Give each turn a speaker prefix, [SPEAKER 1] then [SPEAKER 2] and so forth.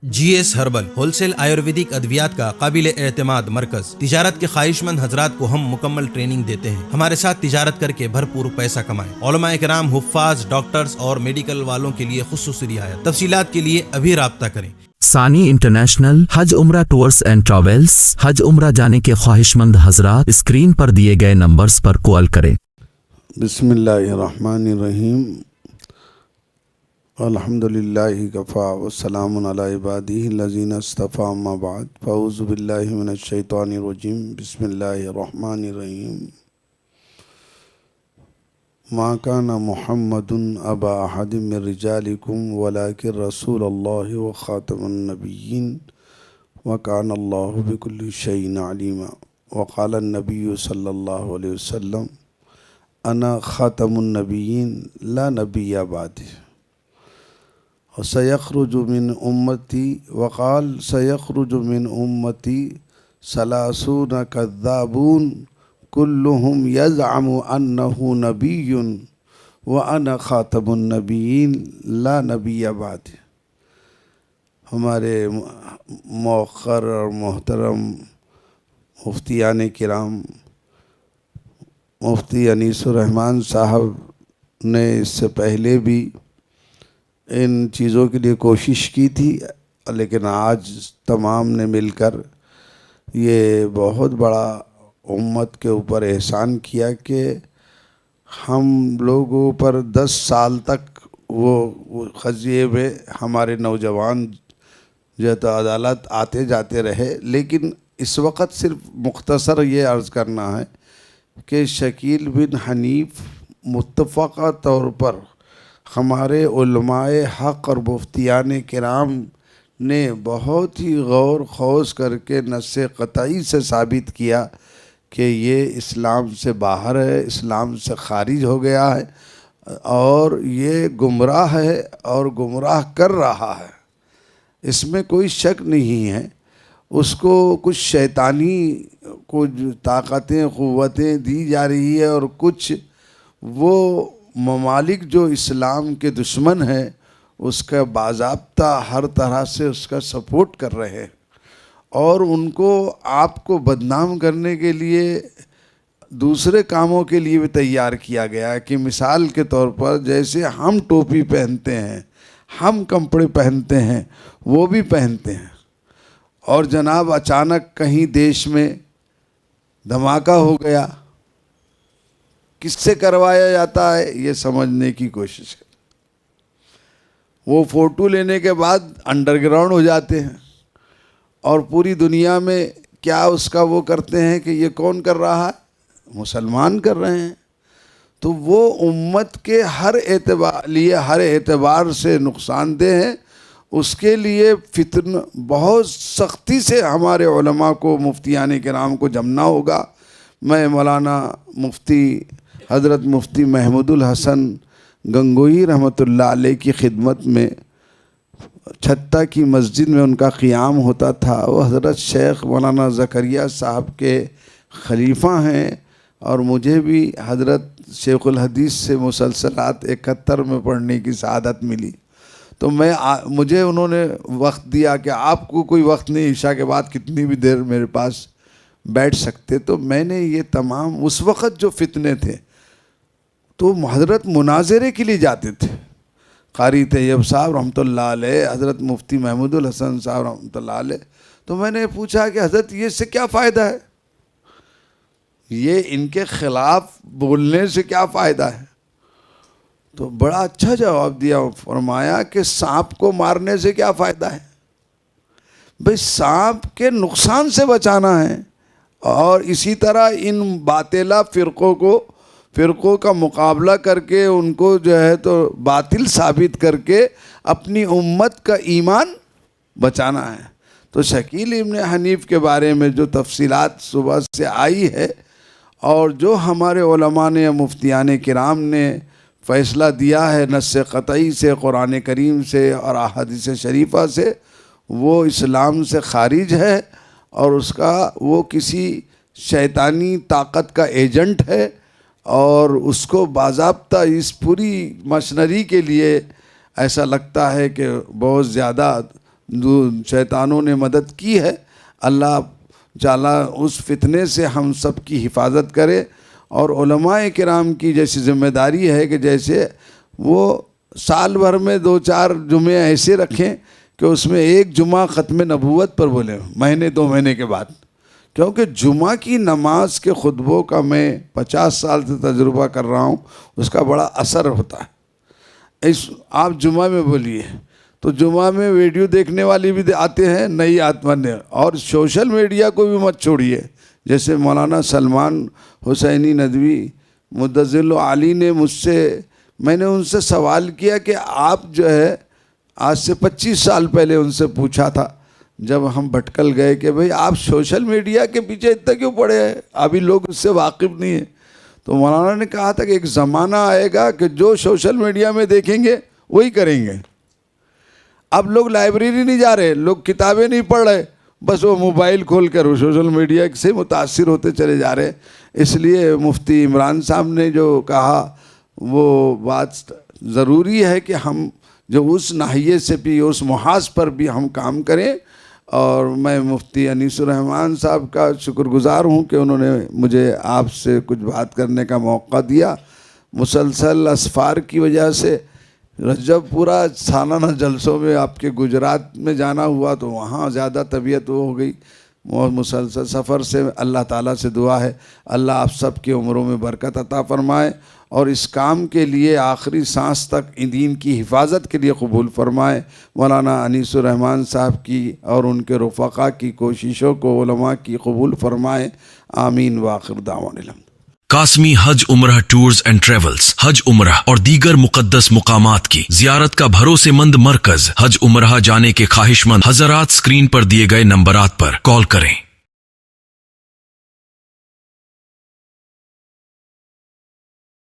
[SPEAKER 1] جی S herbal wholesale Ayurvedic ادویات کا قابل اعتماد مرکز تجارت کے خواہش مند حضرات کو ہم مکمل ٹریننگ دیتے ہیں۔ ہمارے ساتھ تجارت کر کے بھرپور پیسہ کمائیں۔ علماء کرام، حفاظ، ڈاکٹرز اور میڈیکل والوں کے لیے خصوصی رعایت۔ تفصیلات کے لیے ابھی رابطہ کریں۔
[SPEAKER 2] ثانی انٹرنیشنل حج عمرہ ٹورز اینڈ ٹریولز۔ حج عمرہ جانے کے خواہش مند حضرات اسکرین پر دیے گئے نمبرز پر کال کریں۔
[SPEAKER 3] بسم اللہ الرحمن الرحیم۔ الحمدللہ کفا والسلام علی عبادہ الذین اصطفیٰ، اما بعد فاعوذ باللہ من الشیطان الرجیم۔ بسم اللہ الرحمن الرحیم۔ ما کان محمد ابا احد من رجالکم ولکن رسول اللہ وخاتم النبیین وکان اللہ بکل شیء علیما۔ وقال النبی صلی اللہ علیہ وسلم انا خاتم النبیین لا نبی بعدی وسيخرج من أمتي، وقال سيخرج من أمتي 30 كذابون كلهم يزعم أنه نبي وأنا خاتم النبيين لا نبي بعد۔ ہمارے موقر اور محترم مفتیان کرام، مفتی انیس الرحمن صاحب نے اس سے پہلے بھی ان چیزوں کے لیے کوشش کی تھی، لیکن آج تمام نے مل کر یہ بہت بڑا امت کے اوپر احسان کیا کہ ہم لوگوں پر 10 سال تک وہ قضیے میں ہمارے نوجوان جو تو عدالت آتے جاتے رہے، لیکن اس وقت صرف مختصر یہ عرض کرنا ہے کہ شکیل بن حنیف متفقہ طور پر ہمارے علماء حق اور مفتیان کرام نے بہت ہی غور خوض کر کے نص قطعی سے ثابت کیا کہ یہ اسلام سے باہر ہے، اسلام سے خارج ہو گیا ہے اور یہ گمراہ ہے اور گمراہ کر رہا ہے۔ اس میں کوئی شک نہیں ہے۔ اس کو کچھ شیطانی کچھ طاقتیں قوتیں دی جا رہی ہے اور کچھ وہ ممالک جو اسلام کے دشمن ہیں اس کا باضابطہ ہر طرح سے اس کا سپورٹ کر رہے ہیں اور ان کو آپ کو بدنام کرنے کے لیے دوسرے کاموں کے لیے بھی تیار کیا گیا ہے کہ مثال کے طور پر جیسے ہم ٹوپی پہنتے ہیں، ہم کپڑے پہنتے ہیں، وہ بھی پہنتے ہیں، اور جناب اچانک کہیں دیش میں دھماکہ ہو گیا، کس سے کروایا جاتا ہے یہ سمجھنے کی کوشش کریں۔ وہ فوٹو لینے کے بعد انڈر گراؤنڈ ہو جاتے ہیں اور پوری دنیا میں کیا اس کا وہ کرتے ہیں کہ یہ کون کر رہا ہے؟ مسلمان کر رہے ہیں۔ تو وہ امت کے ہر اعتبار سے نقصان دہ ہیں۔ اس کے لیے فتن بہت سختی سے ہمارے علماء کو، مفتیان کرام کو جمنا ہوگا۔ میں مولانا مفتی حضرت مفتی محمود الحسن گنگوئی رحمۃ اللہ علیہ کی خدمت میں چھتہ کی مسجد میں ان کا قیام ہوتا تھا۔ وہ حضرت شیخ مولانا زکریا صاحب کے خلیفہ ہیں اور مجھے بھی حضرت شیخ الحدیث سے مسلسلات 71 میں پڑھنے کی سعادت ملی۔ تو مجھے انہوں نے وقت دیا کہ آپ کو کوئی وقت نہیں، عشاء کے بعد کتنی بھی دیر میرے پاس بیٹھ سکتے۔ تو میں نے یہ تمام اس وقت جو فتنے تھے تو حضرت مناظرے کے لیے جاتے تھے۔ قاری طیب صاحب رحمۃ اللہ علیہ، حضرت مفتی محمود الحسن صاحب رحمۃ اللہ علیہ۔ تو میں نے پوچھا کہ حضرت یہ سے کیا فائدہ ہے؟ یہ ان کے خلاف بولنے سے کیا فائدہ ہے؟ تو بڑا اچھا جواب دیا، فرمایا کہ سانپ کو مارنے سے کیا فائدہ ہے؟ بھئی سانپ کے نقصان سے بچانا ہے، اور اسی طرح ان باطلہ فرقوں کا مقابلہ کر کے ان کو جو ہے تو باطل ثابت کر کے اپنی امت کا ایمان بچانا ہے۔ تو شکیل ابن حنیف کے بارے میں جو تفصیلات صبح سے آئی ہے اور جو ہمارے علماء نے، مفتیان کرام نے فیصلہ دیا ہے نص قطعی سے، قرآن کریم سے اور احادیث شریفہ سے، وہ اسلام سے خارج ہے اور اس کا وہ کسی شیطانی طاقت کا ایجنٹ ہے، اور اس کو باضابطہ اس پوری مشنری کے لیے ایسا لگتا ہے کہ بہت زیادہ شیطانوں نے مدد کی ہے. اللہ تعالیٰ اس فتنے سے ہم سب کی حفاظت کرے. اور علماء کرام کی جیسی ذمہ داری ہے کہ جیسے وہ سال بھر میں 2-4 جمعے ایسے رکھیں کہ اس میں ایک جمعہ ختم نبوت پر بولیں مہینے 2 مہینے کے بعد. کیونکہ جمعہ کی نماز کے خطبوں کا میں 50 سال سے تجربہ کر رہا ہوں, اس کا بڑا اثر ہوتا ہے. آپ جمعہ میں بولیے تو جمعہ میں ویڈیو دیکھنے والی بھی آتے ہیں نئی آتمن. اور سوشل میڈیا کو بھی مت چھوڑیے. جیسے مولانا سلمان حسینی ندوی مدظل علی نے میں نے ان سے سوال کیا کہ آپ جو ہے آج سے 25 سال پہلے ان سے پوچھا تھا جب ہم بھٹکل گئے کہ بھئی آپ سوشل میڈیا کے پیچھے اتنا کیوں پڑے ہیں, ابھی لوگ اس سے واقف نہیں ہیں. تو مولانا نے کہا تھا کہ ایک زمانہ آئے گا کہ جو سوشل میڈیا میں دیکھیں گے وہی کریں گے. اب لوگ لائبریری نہیں جا رہے, لوگ کتابیں نہیں پڑھ رہے, بس وہ موبائل کھول کر سوشل میڈیا سے متاثر ہوتے چلے جا رہے. اس لیے مفتی عمران صاحب نے جو کہا وہ بات ضروری ہے کہ ہم جو اس ناحیے سے بھی اس محاذ پر بھی ہم کام کریں. اور میں مفتی انیس الرحمان صاحب کا شکر گزار ہوں کہ انہوں نے مجھے آپ سے کچھ بات کرنے کا موقع دیا. مسلسل اسفار کی وجہ سے جب پورا سالانہ جلسوں میں آپ کے گجرات میں جانا ہوا تو وہاں زیادہ طبیعت وہ ہو گئی. مسلسل سفر سے اللہ تعالیٰ سے دعا ہے اللہ آپ سب کی عمروں میں برکت عطا فرمائے اور اس کام کے لیے آخری سانس تک دین کی حفاظت کے لیے قبول فرمائے. مولانا انیس الرحمان صاحب کی اور ان کے رفقا کی کوششوں کو علماء کی قبول فرمائے. آمین. وآخر دعوانا الحمد.
[SPEAKER 4] قاسمی حج عمرہ ٹورز اینڈ ٹریولز حج عمرہ اور دیگر مقدس مقامات کی زیارت کا بھروسے مند مرکز. حج عمرہ جانے کے خواہش مند حضرات اسکرین پر دیے گئے نمبرات پر کال کریں.